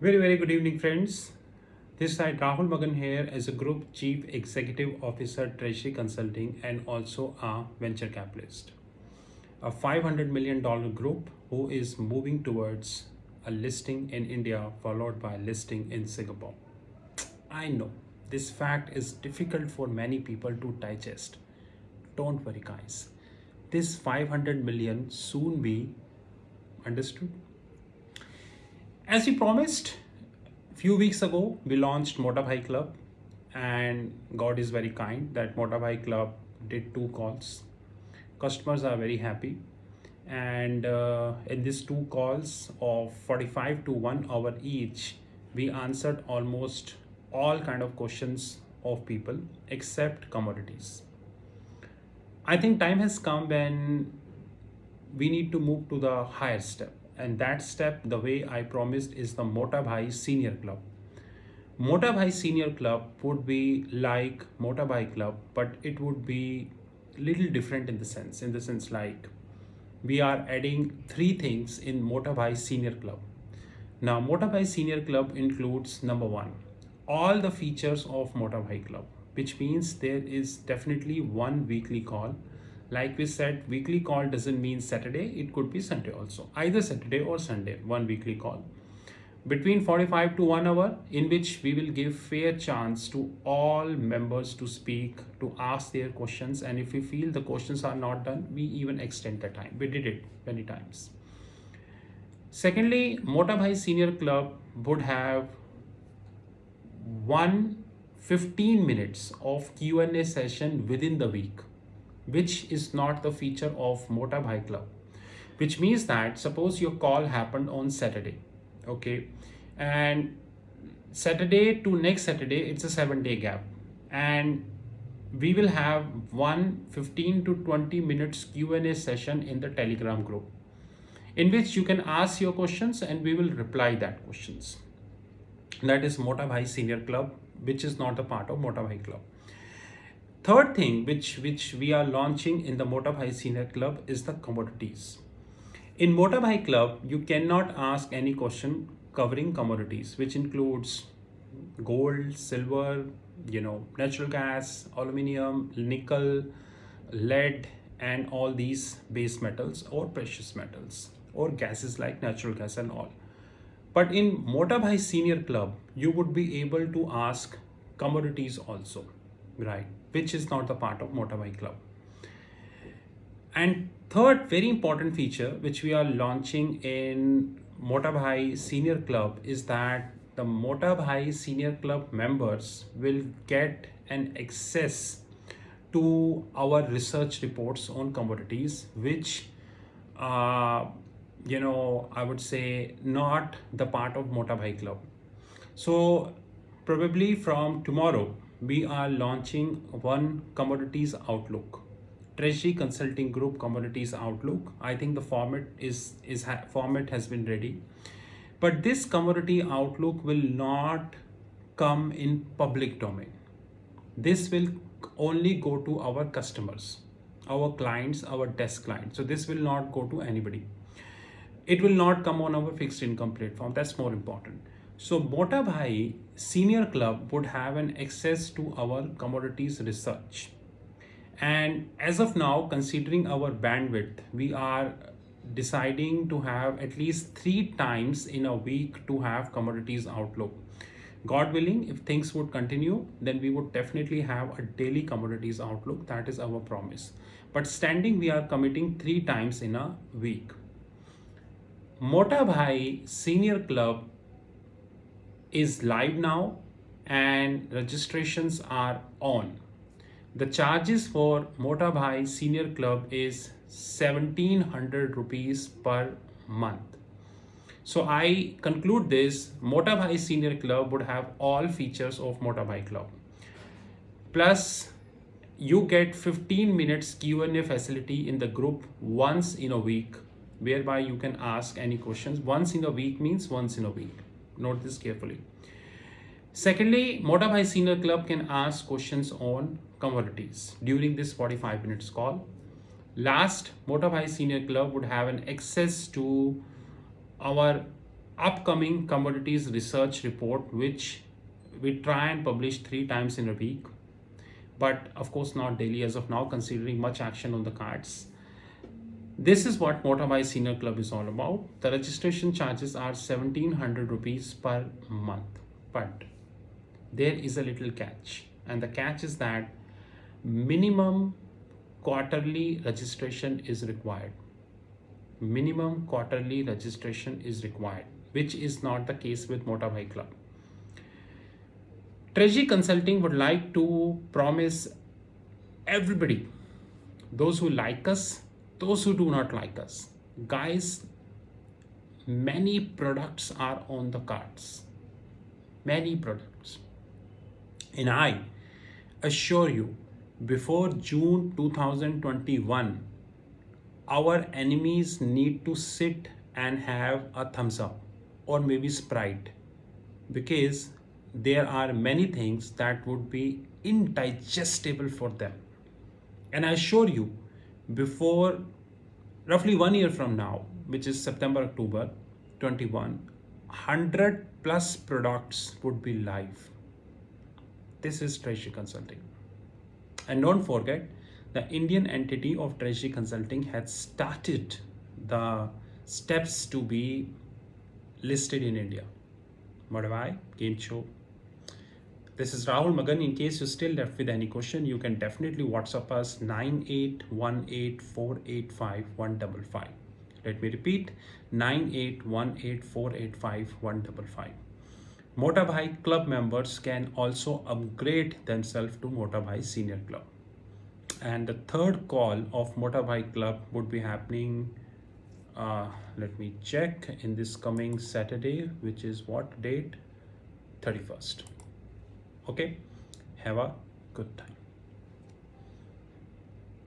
Very good evening, friends. This side Rahul Magan here as a Group Chief Executive Officer, Treasury Consulting, and also a venture capitalist. A $500 million group who is moving towards a listing in India followed by listing in Singapore. I know this fact is difficult for many people to digest. Don't worry, guys. This 500 million soon be understood. As we promised, few weeks ago we launched Mota Bhai Club, and God is very kind that Mota Bhai Club did two calls. Customers are very happy, and in these two calls of 45 to 1 hour each, we answered almost all kind of questions of people except commodities. I think time has come when we need to move to the higher step, and that step, the way I promised, is the Mota Bhai Senior Club. Mota Bhai Senior Club would be like Mota Bhai Club, but it would be little different in the sense like we are adding three things in Mota Bhai Senior Club. Now, Mota Bhai Senior Club includes number one, all the features of Mota Bhai Club, which means there is definitely one weekly call. Like we said, weekly call doesn't mean Saturday, it could be Sunday also, either Saturday or Sunday, one weekly call between 45 to 1 hour, in which we will give fair chance to all members to speak, to ask their questions, and if we feel the questions are not done, we even extend the time. We did it many times. Secondly, Mota Bhai Senior Club would have one 15 minutes of Q&A session within the week, which is not the feature of Mota Bhai Club. Which means that suppose your call happened on Saturday, okay, and Saturday to next Saturday, it's a 7 day gap, and we will have one 15 to 20 minutes Q&A session in the Telegram group, in which you can ask your questions and we will reply that questions. That is Mota Bhai Senior Club, which is not a part of Mota Bhai Club. Third thing which we are launching in the Mota Bhai Senior Club is the commodities. In Mota Bhai Club, you cannot ask any question covering commodities, which includes gold, silver, natural gas, aluminium, nickel, lead, and all these base metals or precious metals or gases like natural gas and all. But in Mota Bhai Senior Club, you would be able to ask commodities also, right? Which is not the part of Mota Bhai Club. And third very important feature which we are launching in Mota Bhai Senior Club is that the Mota Bhai Senior Club members will get an access to our research reports on commodities, which I would say not the part of Mota Bhai Club. So probably from tomorrow we are launching one commodities outlook, Treasury Consulting Group Commodities Outlook. I think the format has been ready, but this commodity outlook will not come in public domain. This will only go to our customers, our clients, our desk clients. So this will not go to anybody. It will not come on our fixed income platform. That's more important. So Mota Bhai Senior Club would have an access to our commodities research. And as of now, considering our bandwidth, we are deciding to have at least 3 times in a week to have commodities outlook. God willing, if things would continue, then we would definitely have a daily commodities outlook. That is our promise. But standing, we are committing 3 times in a week. Mota Bhai Senior Club is live now and registrations are on. The charges for Mota Bhai Senior Club is 1700 rupees per month. So I conclude this, Mota Bhai Senior Club would have all features of Mota Bhai Club. Plus, you get 15 minutes Q&A facility in the group once in a week, whereby you can ask any questions. Once in a week means once in a week. Note this carefully. Secondly, Mota Bhai Senior Club can ask questions on commodities during this 45 minutes call. Last, Mota Bhai Senior Club would have an access to our upcoming commodities research report, which we try and publish 3 times in a week, but of course not daily as of now, considering much action on the cards. This is what Motabhai Senior Club is all about. The registration charges are 1700 rupees per month, but there is a little catch, and the catch is that minimum quarterly registration is required. Minimum quarterly registration is required, which is not the case with Motabhai Club. Treasury Consulting would like to promise everybody, those who like us, those who do not like us, guys, many products are on the cards. Many products. And I assure you, before June 2021, our enemies need to sit and have a thumbs up or maybe Sprite, because there are many things that would be indigestible for them. And I assure you, before roughly 1 year from now, which is September, October 21, 100 plus products would be live. This is Treasury Consulting. And don't forget, the Indian entity of Treasury Consulting had started the steps to be listed in India. Motabhai Game Show. This is Rahul Magan. In case you're still left with any question, you can definitely WhatsApp us 9818485155. Let me repeat, 9818485155. Motabhai Club members can also upgrade themselves to Motabhai Senior Club. And the third call of Motabhai Club would be happening, let me check, in this coming Saturday, which is what date? 31st. Okay, have a good time.